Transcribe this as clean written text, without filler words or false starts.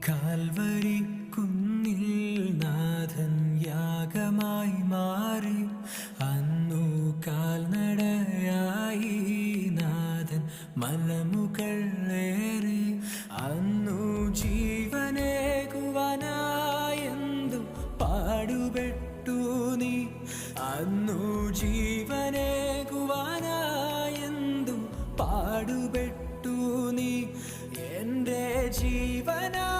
Calvary കുന്നിൽ നാഥൻ യാഗമായി മാറി. അന്നു കാൽനടയായി നാഥൻ മലമുകളേറി. അന്നു ജീവനേകുവാനായെന്തു പാടുപെട്ടു നീ. അന്നു ജീവനേകുവാനായെന്തു പാടുപെട്ടു നീ. എൻ്റെ ജീവനാ